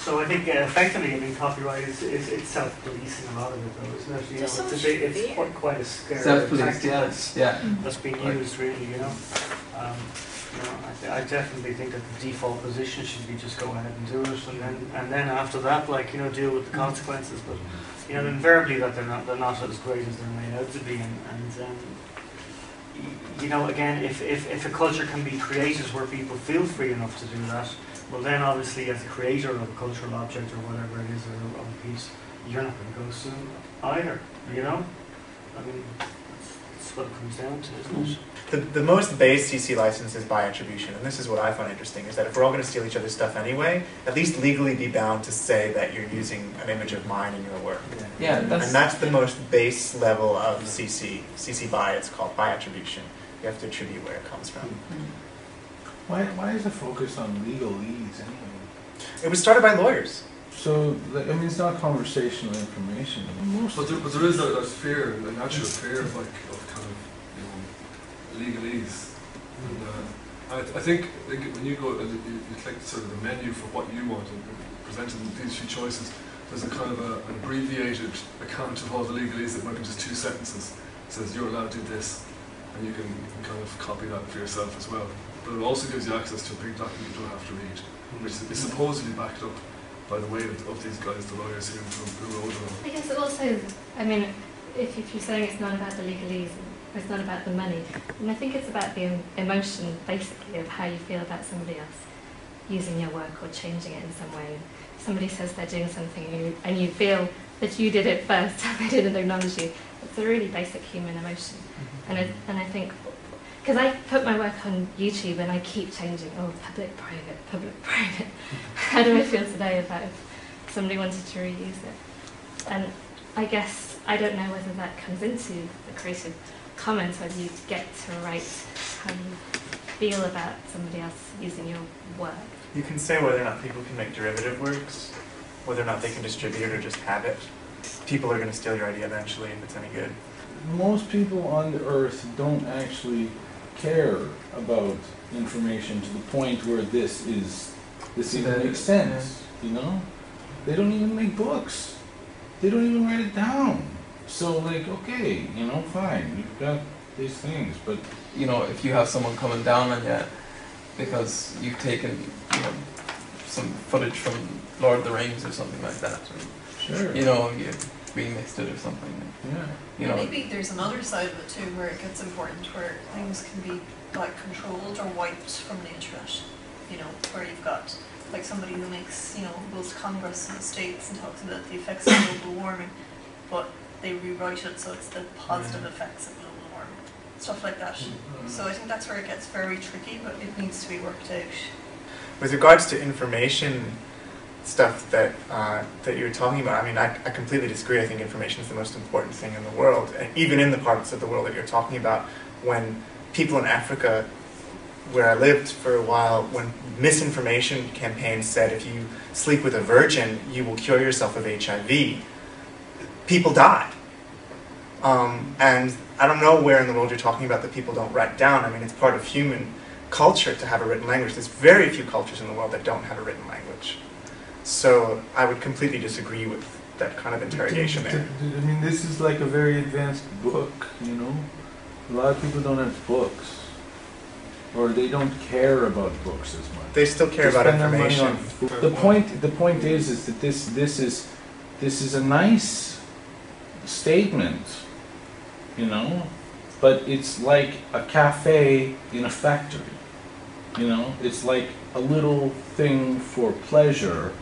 So I think effectively, I mean, copyright it's self-policing a lot of it, though, isn't it? You know, it's quite a scary self-policed, yes, yeah. That's being used, really. You know, I definitely think that the default position should be just go ahead and do it, and then after that, like, you know, deal with the consequences. But you know, invariably that they're not as great as they're made out to be, and you know, again, if a culture can be created where people feel free enough to do that, well then obviously as a creator of a cultural object or whatever it is, or of a piece, you're not going to go soon either, you know? I mean, that's what it comes down to, isn't it? The most base CC license is by attribution, and this is what I find interesting, is that if we're all going to steal each other's stuff anyway, at least legally be bound to say that you're using an image of mine in your work. Yeah, and that's the most base level of CC. CC BY, it's called, by attribution. You have to attribute where it comes from. Why is the focus on legalese anyway? It was started by lawyers. So, I mean, it's not conversational information. But there is that fear, a natural fear of kind of, you know, legalese. And I think when you go, you click sort of the menu for what you want and presented these few choices, there's a kind of an abbreviated account of all the legalese that might be just 2 sentences. It says you're allowed to do this, and you can kind of copy that for yourself as well. But it also gives you access to a big document you don't have to read, which is supposedly backed up by the weight of these guys, the lawyers who wrote it all. I guess it also, I mean, if you're saying it's not about the legalese, it's not about the money, and I think it's about the emotion, basically, of how you feel about somebody else using your work or changing it in some way. Somebody says they're doing something and you feel that you did it first and they didn't acknowledge you. It's a really basic human emotion. And I think, because I put my work on YouTube and I keep changing, public, private. How do I feel today about if somebody wanted to reuse it? And I guess I don't know whether that comes into the creative commons, whether you get to write how you feel about somebody else using your work. You can say whether or not people can make derivative works, whether or not they can distribute it or just have it. People are going to steal your idea eventually if it's any good. Most people on the earth don't actually care about information to the point where this even makes sense, you know? They don't even make books. They don't even write it down. So, like, okay, you know, fine, you've got these things, but... You know, if you have someone coming down on you because you've taken, you know, some footage from Lord of the Rings or something like that, and, sure. you know, you remixed it or something. Yeah. You know, maybe there's another side of it too, where it gets important, where things can be like controlled or wiped from the internet. You know, where you've got like somebody who makes, you know, goes to Congress in the States and talks about the effects of global warming, but they rewrite it so it's the positive effects of global warming, stuff like that. So I think that's where it gets very tricky, but it needs to be worked out. With regards to information stuff that you were talking about, I mean, I completely disagree. I think information is the most important thing in the world, and even in the parts of the world that you're talking about. When people in Africa, where I lived for a while, when misinformation campaigns said if you sleep with a virgin, you will cure yourself of HIV, people died. And I don't know where in the world you're talking about that people don't write down. I mean, it's part of human culture to have a written language. There's very few cultures in the world that don't have a written language. So I would completely disagree with that kind of interrogation there. I mean, this is like a very advanced book, you know? A lot of people don't have books. Or they don't care about books as much. They still care about information. The point is that this is a nice statement, you know? But it's like a cafe in a factory, you know? It's like a little thing for pleasure.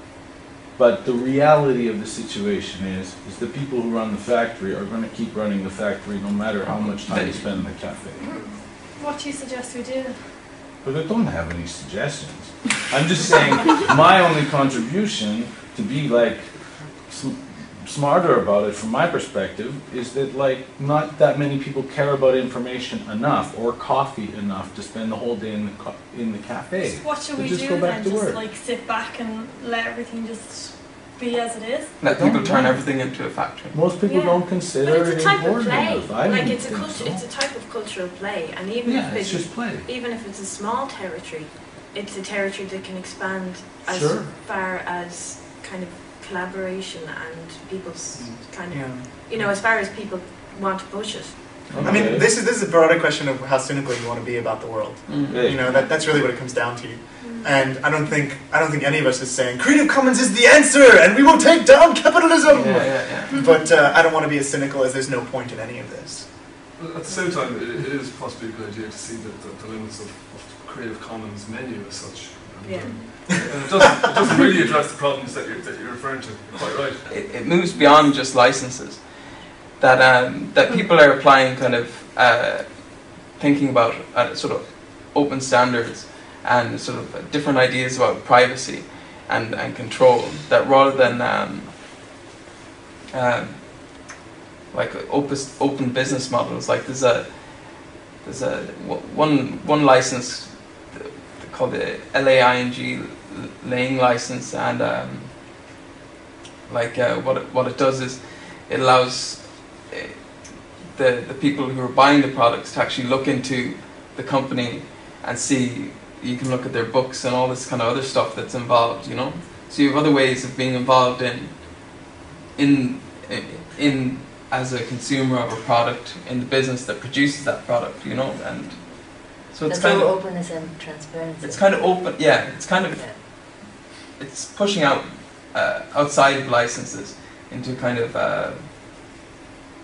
But the reality of the situation is the people who run the factory are going to keep running the factory no matter how much time they spend in the cafe. What do you suggest we do? But I don't have any suggestions. I'm just saying my only contribution to be like smarter about it from my perspective is that like not that many people care about information enough or coffee enough to spend the whole day in the cafe. So what should we do then? Just like sit back and let everything just be as it is? Let people turn everything into a factory. Most people don't consider it important enough. Like it's a type of cultural play, and even if it's just play. Even if it's a small territory, it's a territory that can expand as far as kind of collaboration and people's kind of, Yeah. you know, as far as people want to push it. I mean, this is a broader question of how cynical you want to be about the world. You know, that's really what it comes down to. And I don't think any of us is saying Creative Commons is the answer and we will take down capitalism. But I don't want to be as cynical as there's no point in any of this. But at the same time, it is possibly a good idea to see the limits of Creative Commons menu as such. And it doesn't really address the problems that you're referring to. You're quite right. It moves beyond just licenses. That people are applying kind of thinking about sort of open standards and sort of different ideas about privacy and control. That rather than like open business models, like there's a one license called the LAING laying license, and what it does is it allows the people who are buying the products to actually look into the company and see. You can look at their books and all this kind of other stuff that's involved, you know. So you have other ways of being involved in as a consumer of a product in the business that produces that product, you know. And so it's kind of openness and transparency. It's kind of open, yeah. It's kind of it's pushing out outside of licenses into kind of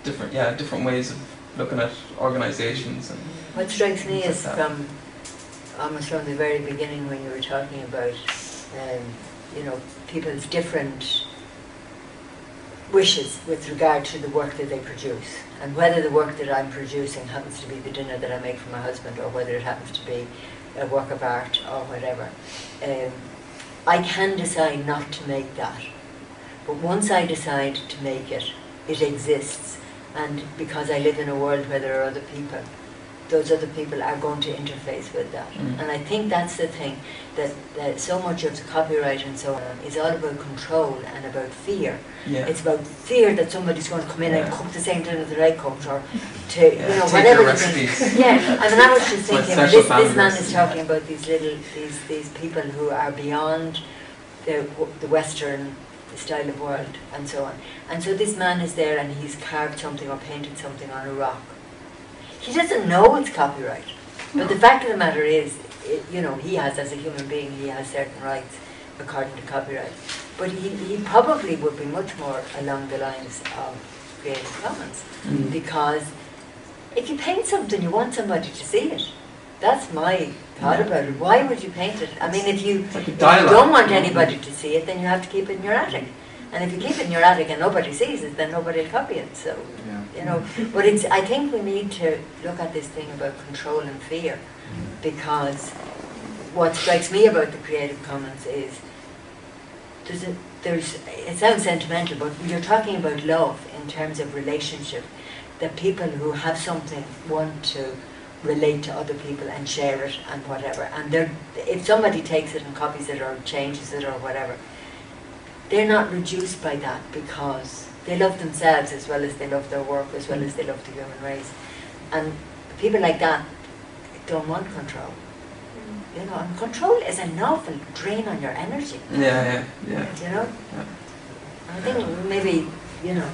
different ways of looking at organizations. And what strikes me is like almost from the very beginning when you were talking about you know, people's different wishes with regard to the work that they produce, and whether the work that I'm producing happens to be the dinner that I make for my husband, or whether it happens to be a work of art or whatever. I can decide not to make that, but once I decide to make it, it exists, and because I live in a world where there are other people, those other people are going to interface with that. And I think that's the thing, that so much of the copyright and so on is all about control and about fear. It's about fear that somebody's going to come in and cook the same dinner that I cooked, or to, you know, whatever the thing. I mean, I was just thinking, this man is talking about these people who are beyond the Western style of world and so on. And so this man is there and he's carved something or painted something on a rock. He doesn't know it's copyright, but the fact of the matter is, you know, he has, as a human being, he has certain rights according to copyright. But he probably would be much more along the lines of Creative Commons, because if you paint something, you want somebody to see it. That's my thought about it. Why would you paint it? I mean, if you don't want anybody to see it, then you have to keep it in your attic. And if you keep it in your attic and nobody sees it, then nobody will copy it. So, you know, but I think we need to look at this thing about control and fear, because what strikes me about the Creative Commons is it sounds sentimental, but you're talking about love in terms of relationship, that people who have something want to relate to other people and share it and whatever. And if somebody takes it and copies it or changes it or whatever, they're not reduced by that, because they love themselves as well as they love their work, as well as they love the human race. And people like that don't want control. You know, and control is an awful drain on your energy. You know? I think maybe, you know,